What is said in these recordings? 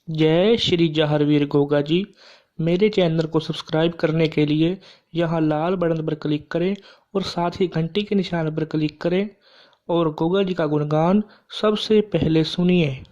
जय श्री जहारवीर गोगा जी। मेरे चैनल को सब्सक्राइब करने के लिए यहाँ लाल बटन पर क्लिक करें और साथ ही घंटी के निशान पर क्लिक करें और गोगा जी का गुणगान सबसे पहले सुनिए।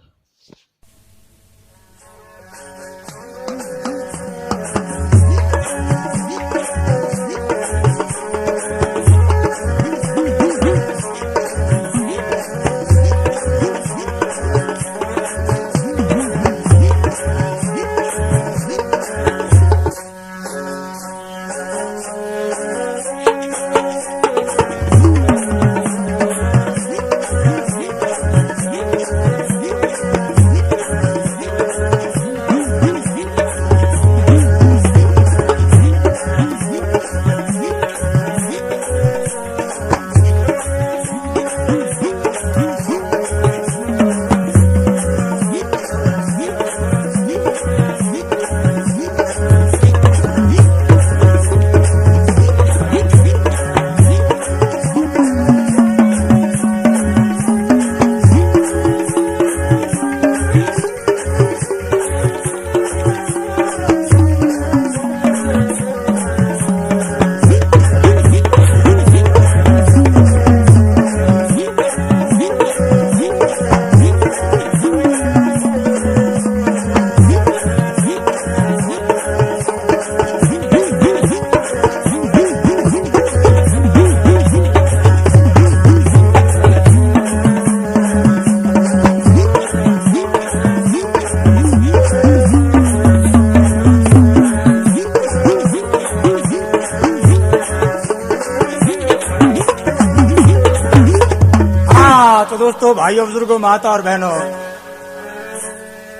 तो दोस्तों, भाइयों, बुजुर्गों, माता और बहनों,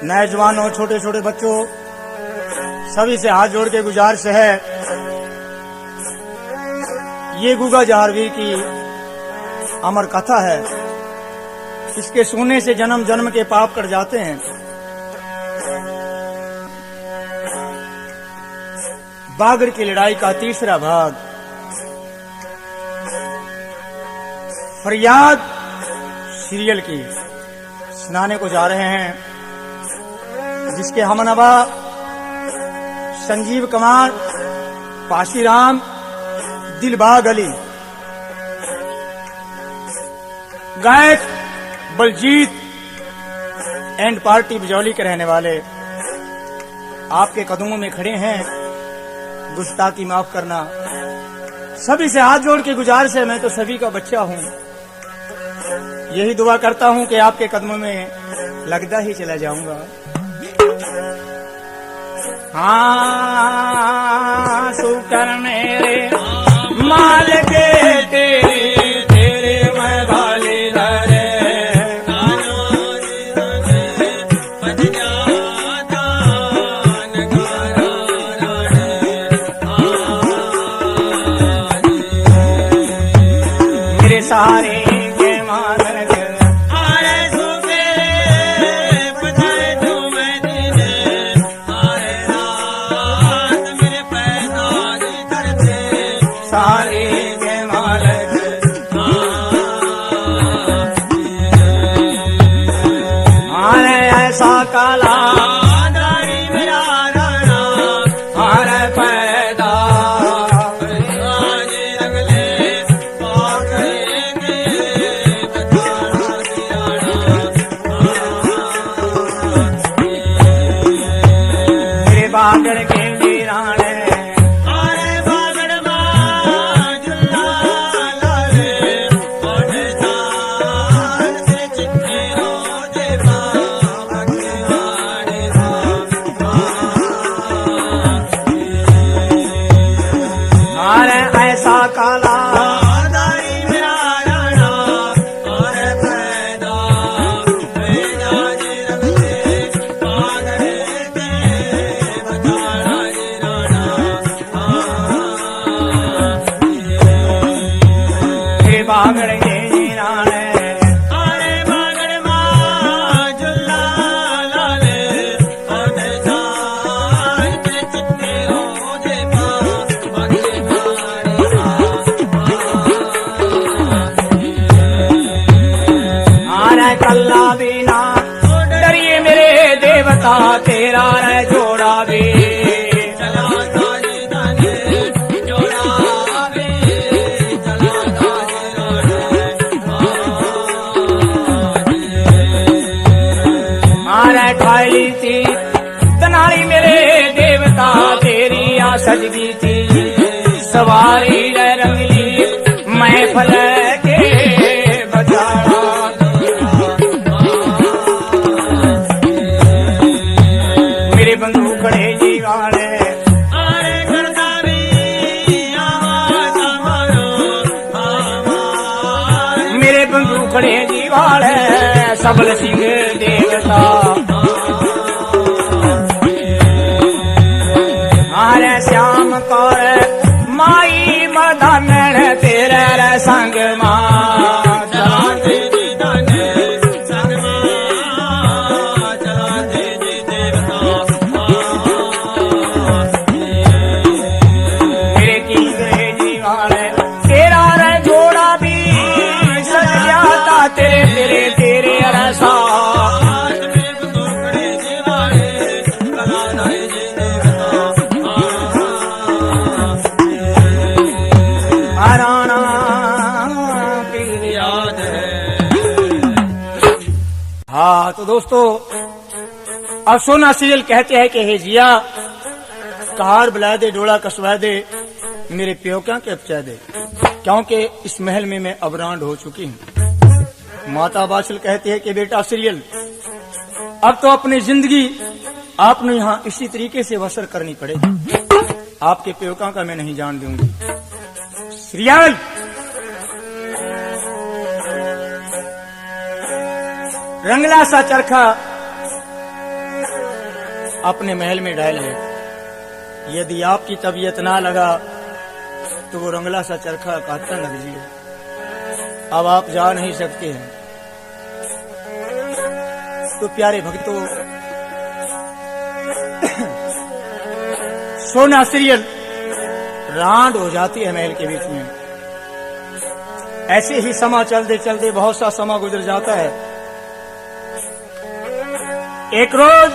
नए जवानों, छोटे छोटे बच्चों, सभी से हाथ जोड़ के गुजारिश है, ये गुगा जहारवीर की अमर कथा है। इसके सुनने से जन्म जन्म के पाप कट जाते हैं। बागड़ की लड़ाई का तीसरा भाग, फरियाद सीरियल की सुनाने को जा रहे हैं, जिसके हमनवा संजीव कुमार, पाशीराम, दिलबाग अली, गायक बलजीत एंड पार्टी बिजौली के रहने वाले आपके कदमों में खड़े हैं। गुस्ताखी माफ करना। सभी से हाथ जोड़ के गुजारिश है, मैं तो सभी का बच्चा हूं। यही दुआ करता हूं कि आपके कदमों में लगता ही चला जाऊंगा। हाँ, शुक्र मेरे माल के तेरे मैं भाले धरे, मेरे सारे काला दारी मेरा राना हर पैदा आज रंगले पागलेंगे बताना मेरे बागड़ के वीराने काला दारी मेरा राना और पैदा आज रंगले पागल के बताना तेरा रे जोड़ा भी खाई थी तनाली मेरे देवता तेरी आ सजगी थी सवारी रंगली मैं फल के बचाड़ा मेरे बंधु खड़े जीवाने मेरे बंधु खड़े जीवाने सबल सिंह देवता श्याम कौर माई मदन तेरे संग मेरे की जीवाने तेरा रे जोड़ा भी सज जाता तेरे तेरे तेरे रसा हाँ तो दोस्तों अब सोना सीरियल कहते हैं कि हे जिया कहार बुला दे डोला कसवा दे मेरे प्योक्या के अपचा दे क्योंकि इस महल में मैं अबरांड हो चुकी हूँ। माता बाछल कहती है कि बेटा सीरियल अब तो अपनी जिंदगी आपने यहाँ इसी तरीके से बसर करनी पड़ेगी। आपके प्योक्या का मैं नहीं जान दूंगी। सीरियल रंगला सा चरखा अपने महल में डाल है। यदि आपकी तबीयत ना लगा तो वो रंगला सा चरखा काटता न दीजिए। अब आप जा नहीं सकते हैं। तो प्यारे भक्तों सोना सीरियल रांड हो जाती है महल के बीच में। ऐसे ही समा चलते चलते बहुत सा समा गुजर जाता है। एक रोज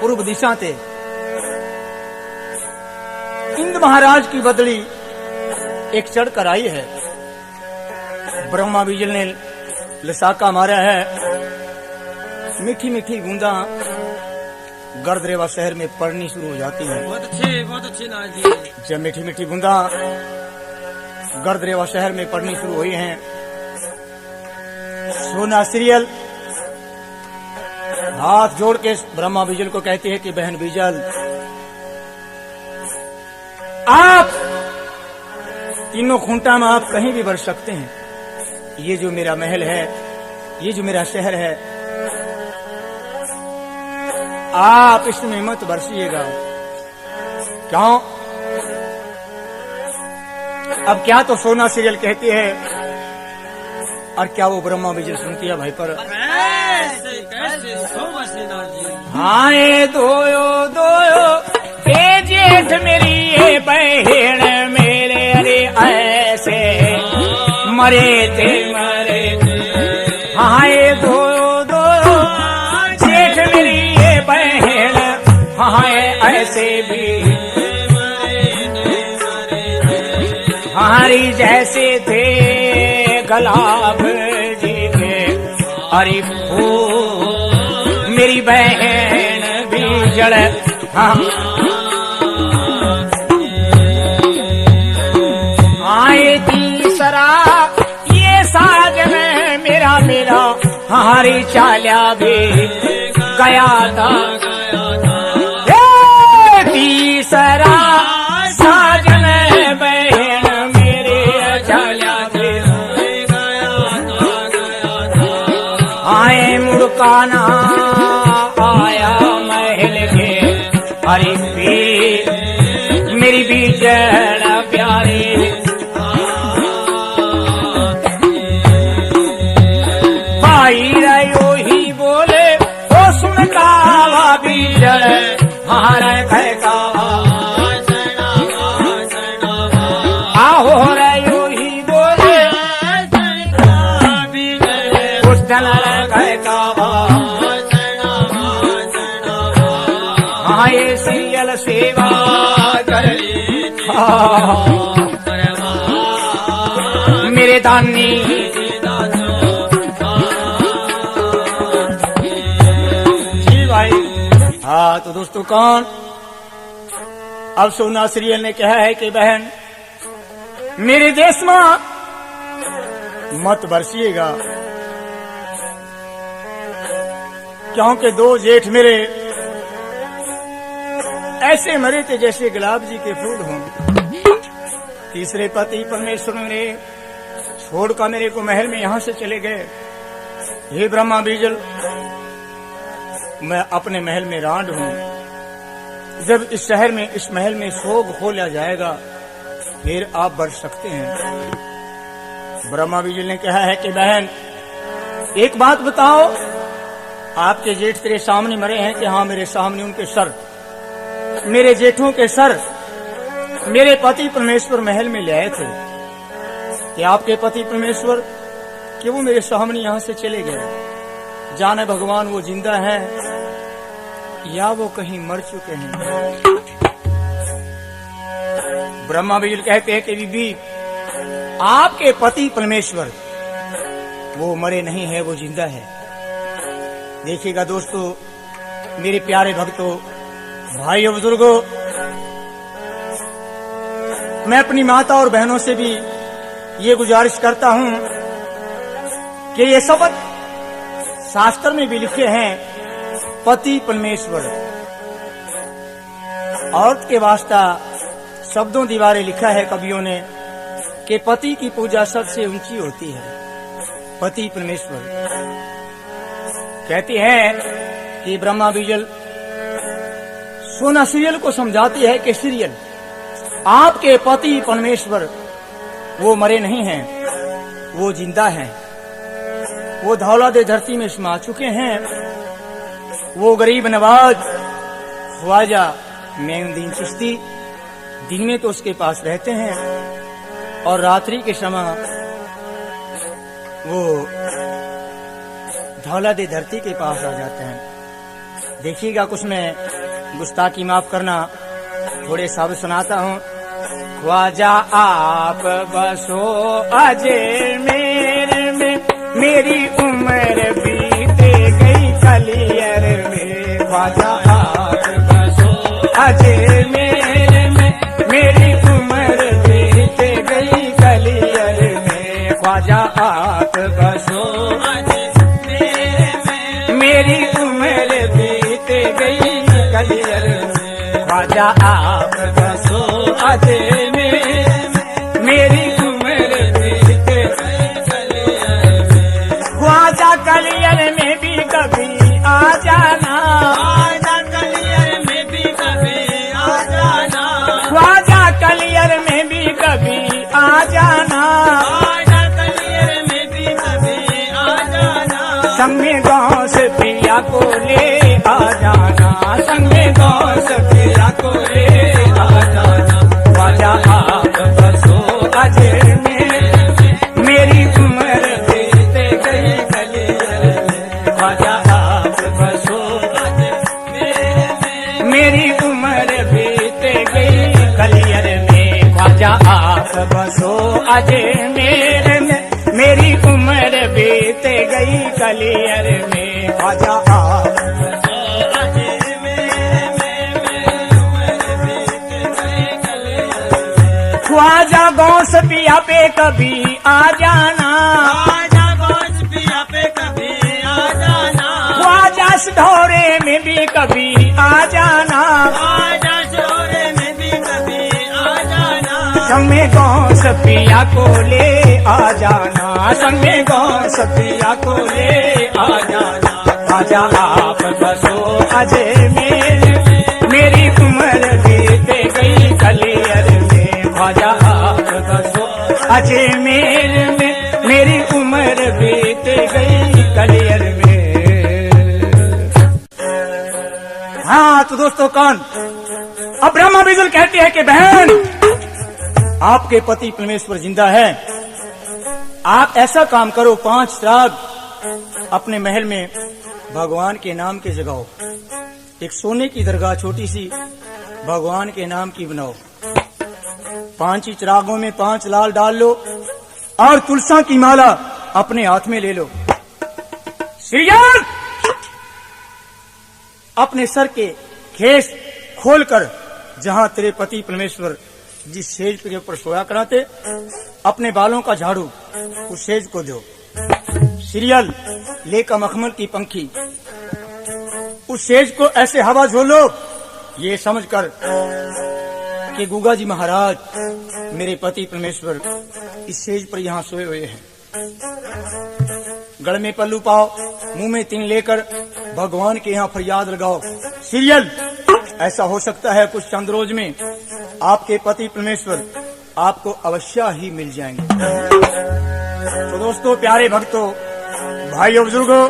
पूर्व दिशा से इंद्र महाराज की बदली एक चढ़कर आई है। ब्रह्मा बीजल ने लसाका मारा है। मीठी मीठी बूंदा गर्दरेवा शहर में पड़नी शुरू हो जाती है। बहुत अच्छे नाज जी। जब मीठी मीठी बूंदा गर्दरेवा शहर में पड़नी शुरू हुई हैं, सोना सीरियल हाथ जोड़ के ब्रह्मा बीजल को कहती है कि बहन बीजल आप तीनों खूंटा में आप कहीं भी बढ़ सकते हैं। ये जो मेरा महल है, ये जो मेरा शहर है, आप इसमें मत बरसिएगा। क्यों? अब क्या तो सोना सीरियल कहती है और क्या वो ब्रह्मा बीजल सुनती है भाई पर? हाँ ये दोयो दोयो ए जेठ मेरी ये बहन मेरे अरे ऐसे मरे थे मरे। हाँ ये दोयो दोयो जेठ मेरी ये बहन, हाँ ऐसे भी हमारी जैसे थे गुलाब जी के अरे मेरी बहन भी जड़। हाँ आए तीसरा ये साजन मेरा मेरा हमारी चाल्या भी गया था। तीसरा साजन बहन मेरे चाल्या भी आए मुड़काना आया महल के हरी भी मेरी बीजड़ प्यारी। भाई रहो ही बोले वो सुनता वा बीजड़ हारा का आहो रहो ही बोले उस दल का सेवा कर ली मेरे दानी जी भाई। हाँ तो दोस्तों कौन अब सोना सीरियल ने कहा है कि बहन मेरे देश में मत बरसिएगा, क्योंकि दो जेठ मेरे ऐसे मरे थे जैसे गुलाब जी के फूल हों। तीसरे पति परमेश्वर मेरे छोड़कर मेरे को महल में यहां से चले गए। हे ब्रह्मा बीजल, मैं अपने महल में रांड हूं। जब इस शहर में इस महल में सोग खोला जाएगा फिर आप बढ़ सकते हैं। ब्रह्मा बीजल ने कहा है कि बहन एक बात बताओ, आपके जेठ तेरे सामने मरे हैं कि हाँ मेरे सामने उनके सर, मेरे जेठों के सर मेरे पति परमेश्वर महल में ले आए थे कि आपके पति परमेश्वर कि वो मेरे सामने यहां से चले गए। जाने भगवान वो जिंदा है या वो कहीं मर चुके हैं। ब्रह्मा बीजल कहते हैं कि बीबी आपके पति परमेश्वर वो मरे नहीं है, वो जिंदा है। देखिएगा दोस्तों, मेरे प्यारे भक्तों, भाइयों, बुजुर्गों, मैं अपनी माता और बहनों से भी ये गुजारिश करता हूं कि ये शब्द शास्त्र में भी लिखे हैं, पति परमेश्वर। औरत के वास्ता शब्दों दीवारे लिखा है कवियों ने कि पति की पूजा सबसे ऊंची होती है, पति परमेश्वर। कहती है कि ब्रह्मा बीजल सोना सीरियल को समझाती है कि सीरियल आपके पति परमेश्वर वो मरे नहीं हैं, वो जिंदा हैं। वो धौलादे धरती में समा चुके हैं। वो गरीब नवाज ख्वाजा मेमुद्दीन चिश्ती दिन में तो उसके पास रहते हैं और रात्रि के समय वो धौलादे धरती के पास आ जाते हैं। देखिएगा, कुछ मैं गुस्ताखी माफ करना, थोड़े शब्द सुनाता हूँ। ख्वाजा आप बसो अजमेर में, मेरी उम्र बीते गई कलियर में। ख्वाजा आप बसो अजमेर में, मेरी उम्र बीते गई कलियर में। ख्वाजा आप बसो अजमेर में, मेरी उम्र बीते गई कलियर में। ख्वाजा आप बसो अजमेर में, मेरी उम्र बीते गई कलियर में। ख्वाजा कलियर में भी कभी आ जाना, ख्वाजा कलियर में भी कभी आ जाना। ख्वाजा कलियर में भी कभी आ जाना, ख्वाजा कलियर में भी कभी आ जाना। संग में गाँव से पिया को ले आ जाना, संग में गाँव से पिया को ले आ जाना। ख्वाजा आप बसो अजमेर में, मेरी उम्र बीते गई कलियर में। ख्वाजा आप बसो अजमेर में, मेरी उम्र बीते गई कलियर में। ख्वाजा आप बसो अजमेर में, मेरी उम्र बीते गई कलियर में। ख्वाजा आप बसो अजमेर में, मेरी उम्र बीते गई कलियर में। ख्वाजा गौस पिया पे कभी आ जाना, ख्वाजा गौस पिया पे कभी आ जाना। ख्वाजा सिधौरे में भी कभी आ जाना, ख्वाजा सिधौरे में भी कभी आ जाना। संग में गौस पिया को ले आ जाना, संग में गौस पिया को ले आ जाना। ख्वाजा आप बसो अजमेर में, मेरी उम्र बीते गई कलियर में। ख्वाजा आप बसो अजमेर में, मेरी उम्र बीते गई कलियर में। हाँ तो दोस्तों कौन अब ब्रह्मा बीजल कहते हैं कि बहन आपके पति परमेश्वर जिंदा है, आप ऐसा काम करो, 5 श्राद्ध अपने महल में भगवान के नाम के जगाओ। एक सोने की दरगाह छोटी सी भगवान के नाम की बनाओ। 5 ही चिरागों में 5 लाल डाल लो और तुलसा की माला अपने हाथ में ले लो। सीरियल अपने सर के केस खोलकर जहां तेरे पति परमेश्वर जिस सेज के ऊपर सोया कराते, अपने बालों का झाड़ू उस सेज को दो। सीरियल लेकर मखमल की पंखी उस सेज को ऐसे हवा झोलो, ये समझकर कि गुगा जी महाराज मेरे पति परमेश्वर इस सेज पर यहाँ सोए हुए हैं। गल में पल्लू पाओ, मुंह में 3 लेकर भगवान के यहाँ फरियाद लगाओ। सीरियल ऐसा हो सकता है कुछ चंद रोज में आपके पति परमेश्वर आपको अवश्य ही मिल जाएंगे। तो दोस्तों, प्यारे भक्तों, भाइयों, बुजुर्गों,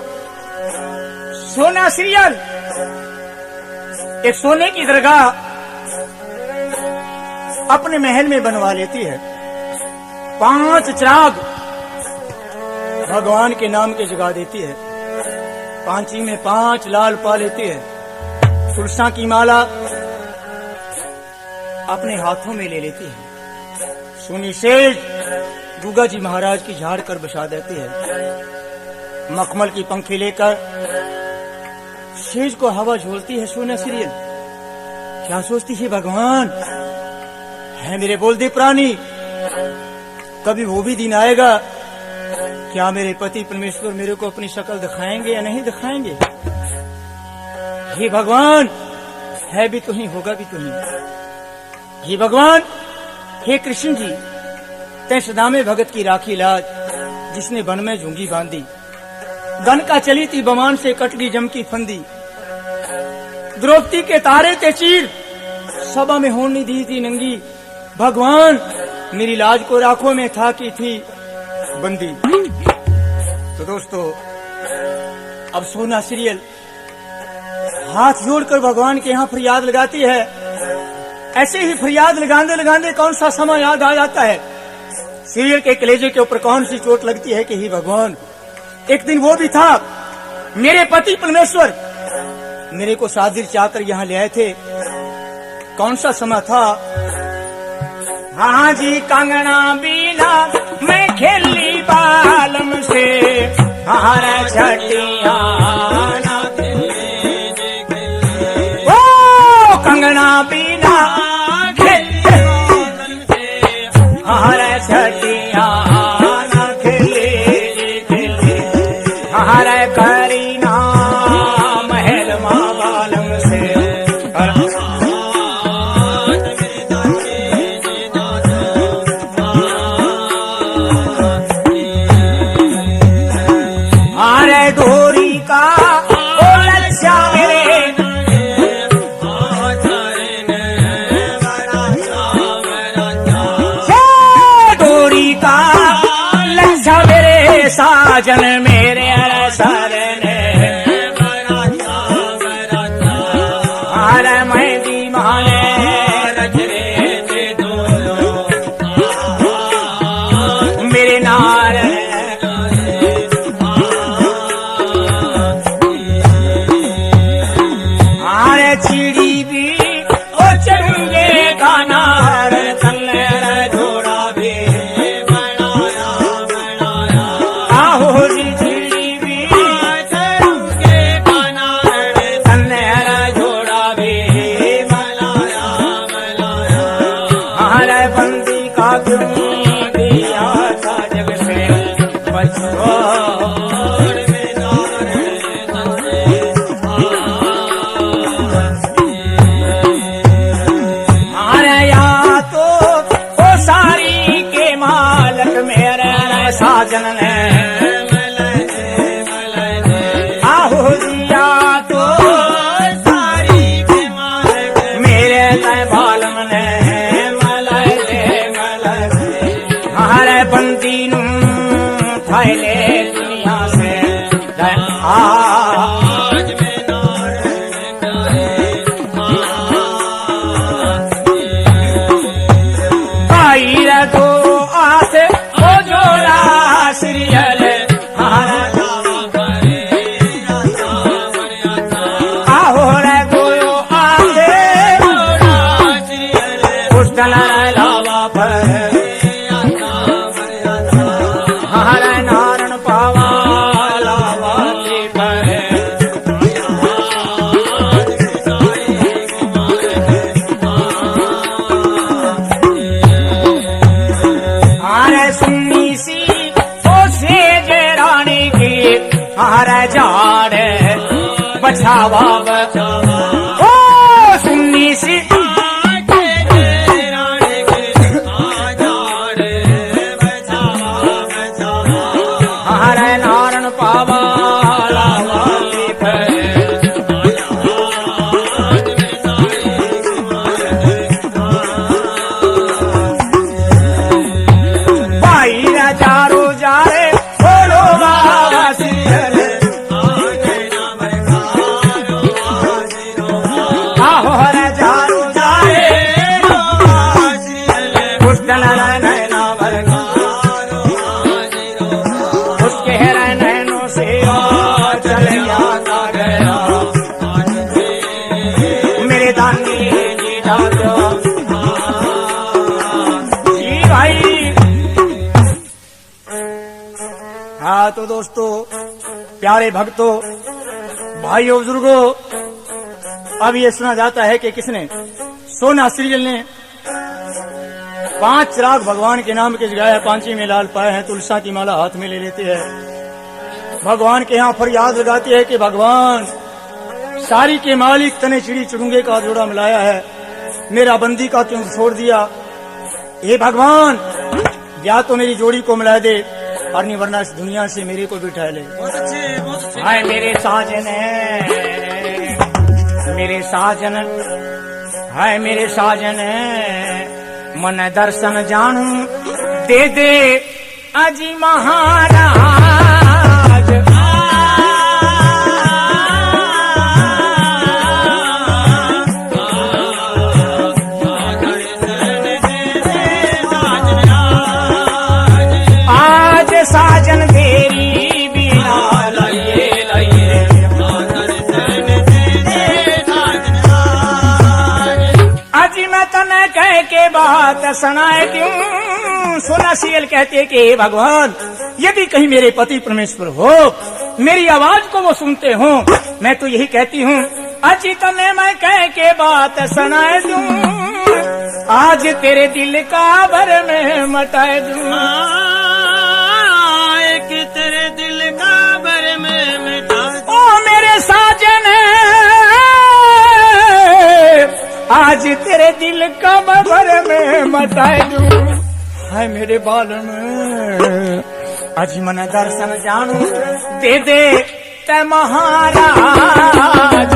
सोना सीरियल एक सोने की दरगाह अपने महल में बनवा लेती है। 5 चिराग भगवान के नाम के जगा देती है। 5 ही में 5 लाल पा लेती है। तुलसा की माला अपने हाथों में ले लेती है। सुनी सेज गुगा जी महाराज की झाड़ कर बसा देती है। मखमल की पंखी लेकर सेज को हवा झोलती है। सोना सीरियल क्या सोचती है, भगवान है मेरे बोलते प्राणी, कभी वो भी दिन आएगा क्या मेरे पति परमेश्वर मेरे को अपनी शक्ल दिखाएंगे या नहीं दिखाएंगे। हे भगवान, है भी तो ही, होगा भी तो ही। हे भगवान, हे कृष्ण जी, तै सदा में भगत की राखी लाज, जिसने वन में झुंगी बांधी, गन का चली थी बमान से कटली जम की फंदी, द्रौपदी के तारे ते चीर, सभा में होने दी थी नंगी। भगवान मेरी लाज को राखों में था की थी बंदी। तो दोस्तों, अब सोना सीरियल हाथ जोड़कर भगवान के यहाँ फरियाद लगाती है। ऐसे ही फरियाद लगाने लगाने कौन सा समय याद आ जाता है, सीरियल के कलेजे के ऊपर कौन सी चोट लगती है कि ही भगवान, एक दिन वो भी था मेरे पति परमेश्वर मेरे को सादिर चाहकर यहाँ ले आए थे। कौन सा समय था, हाँ जी, कंगना बीना मैं खेली बालम से, हारा छटिया ओ कंगना बीना खेली बालम से, हारा छटिया खेली, हारा करीना महल माँ बालम से। डोरी का ओ लच्छा मेरे, डोरी का लच्छा मेरे साजन मेरे सरने, अरे मेहंदी माने रजरे दोनों मेरे नार हरे झाड़ बचावा ओ सुन्नी सी हरे नारण पावा भाई चारो जा रे बोलो बाबा हाँ तो दोस्तों, प्यारे भक्तों, भाइयों, बुजुर्गों, अब ये सुना जाता है कि किसने सोना सीरियल ने 5 चिराग भगवान के नाम के जगाया, 5 में लाल पाए हैं, तुलसा की माला हाथ में ले लेते हैं, भगवान के यहाँ फरियाद लगाती है कि भगवान सारी के मालिक तने चिड़ी चुड़ूंगे का जोड़ा मिलाया है, मेरा बंदी का तुम छोड़ दिया, ये भगवान या तो मेरी जोड़ी को मिला दे और नहीं वरना इस दुनिया से मेरे को बिठा ले। हाय मेरे साजन है, मेरे साजन, हाय मेरे साजन है, मन दर्शन जानू दे दे अजी महाराज। साजन तेरी बिना आज मैं तने कह के बात सुनाए क्यों। सोना सीरियल कहते कि भगवान यदि कहीं मेरे पति परमेश्वर हो, मेरी आवाज को वो सुनते हो, मैं तो यही कहती हूँ अजी तने मैं कह के बात सुनाए दूं, आज तेरे दिल का भर में मटाए दूं, कि तेरे दिल का भर में मिटा ओ मेरे साजन, आज तेरे दिल का भर में मटाए दूं, हाय मेरे बालन आज मन दर्शन जानू दे दे ते महाराज।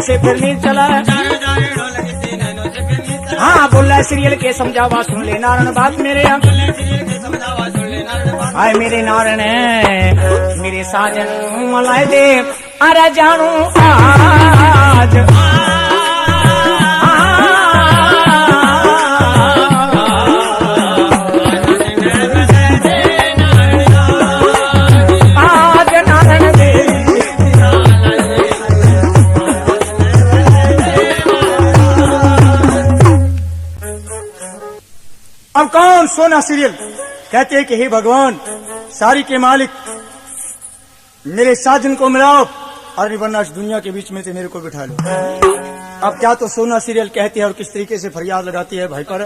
से फिर नहीं चला, हाँ बोला सीरियल के समझावा सुन ले नारायण बात मेरे, हाय मेरे नारायण मेरे साजन मलाई दे अरे जानू आज अब कौन सोना सीरियल कहते हैं कि हे भगवान सारी के मालिक मेरे साजन को मिलाओ और वरना इस दुनिया के बीच में से मेरे को बिठा लो। अब क्या तो सोना सीरियल कहती है और किस तरीके से फरियाद लगाती है भाई पर,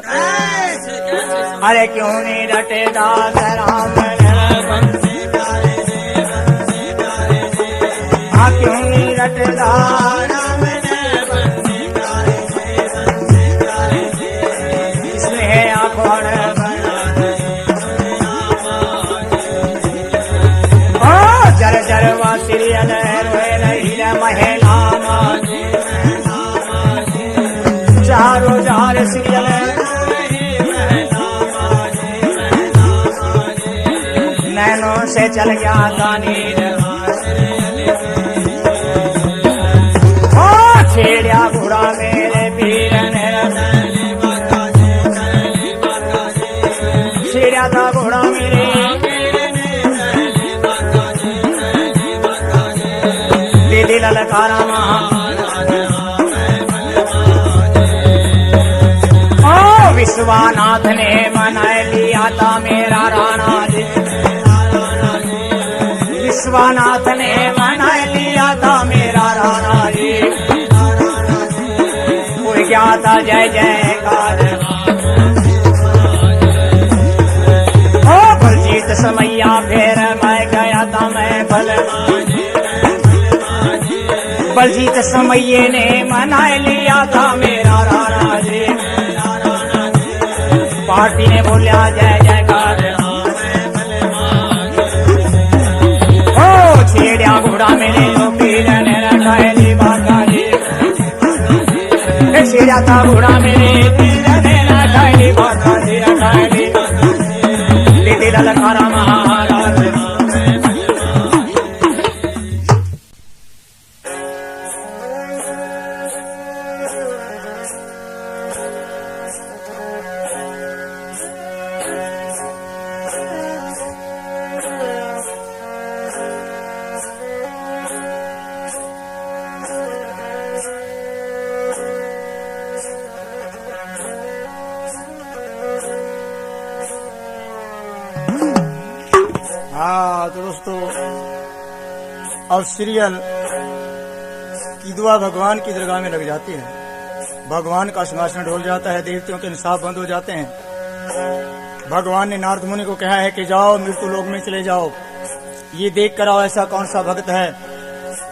अरे क्यों नहीं रटे दास राम, क्यों नहीं रटे दास सीरियल महिला चारों जार सीरियल नैनों से चल गया तानीर, छेड़िया घोड़ा मेरे पीर ने, छेड़िया था घोड़ा मेरे ललकारा ओ विश्वनाथ ने मना लिया था मेरा राणा जी, विश्वनाथ ने मना लिया था मेरा राणा जी, हो गया था जय जयकार। ओ बलजीत समैया फिर मैं गया था मैं बलजीत समैये ने मना लिया था मेरा राणा जी, पार्टी ने बोलिया जय जयकार। ओ छेड़िया घोड़ा मेरे तो पीर ने रखायली बागा जी, छेड़िया था घोड़ा मेरे पीर ने रखायली बागा जी, रखायली लेते ललकारा महाराज। हाँ तो दोस्तों, और सीरियल की दुआ भगवान की दरगाह में लग जाती है, भगवान का सिंहासन ढोल जाता है, देवताओं के इंसाफ बंद हो जाते हैं। भगवान ने नारद मुनि को कहा है कि जाओ मृत्यु लोक में चले जाओ, ये देख कर आओ ऐसा कौन सा भक्त है,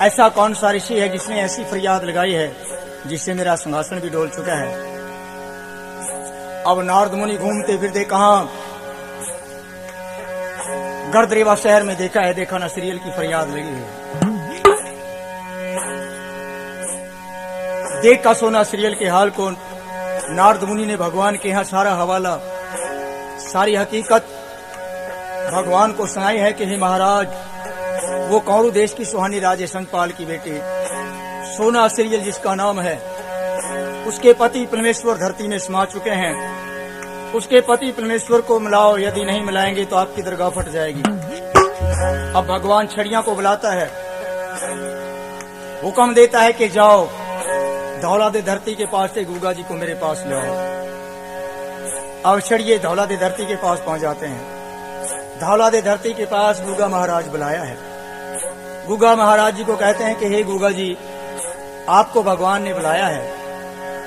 ऐसा कौन सा ऋषि है जिसने ऐसी फरियाद लगाई है जिससे मेरा सिंहासन भी डोल चुका है। अब नारद मुनि घूमते फिरते कहा गर्दरेवा शहर में देखा है, देखा ना सीरियल की फरियाद लगी है। देखा सोना सीरियल के हाल को, नारद मुनि ने भगवान के यहाँ सारा हवाला, सारी हकीकत भगवान को सुनाई है कि हे महाराज, वो कौरव देश की सुहानी राजे संगपाल की बेटी सोना सीरियल जिसका नाम है, उसके पति परमेश्वर धरती में समा चुके हैं। उसके पति परमेश्वर को मिलाओ, यदि नहीं मिलाएंगे तो आपकी दरगाह फट जाएगी। अब भगवान छड़िया को बुलाता है, हुक्म देता है कि जाओ धौलादे धरती के पास से गुगा जी को मेरे पास ले आओ। अब छड़िए धौलादे धरती के पास पहुंच जाते हैं। धौलादे धरती के पास गुगा महाराज बुलाया है। गुगा महाराज जी को कहते हैं कि हे गुगा जी, आपको भगवान ने बुलाया है।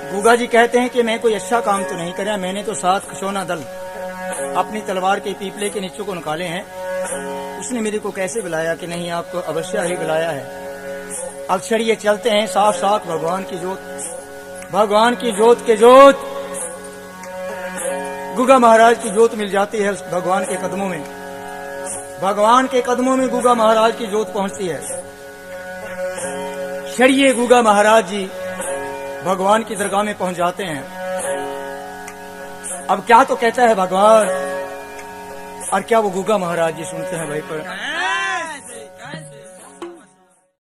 गुगा जी कहते हैं कि मैं कोई अच्छा काम तो नहीं कराया, मैंने तो 7 खसोना दल अपनी तलवार के पीपले के नीचे को निकाले हैं, उसने मेरे को कैसे बुलाया कि नहीं आपको अवश्य ही बुलाया है। अब चलिए चलते हैं, साफ साफ भगवान की जोत, भगवान की जोत के जोत गुगा महाराज की जोत मिल जाती है भगवान के कदमों में। भगवान के कदमों में गुगा महाराज की जोत पहुंचती है। चलिए गुगा महाराज जी भगवान की दरगाह में पहुंच जाते हैं। अब क्या तो कहता है भगवान, और क्या वो गुगा महाराज जी सुनते हैं भाई पर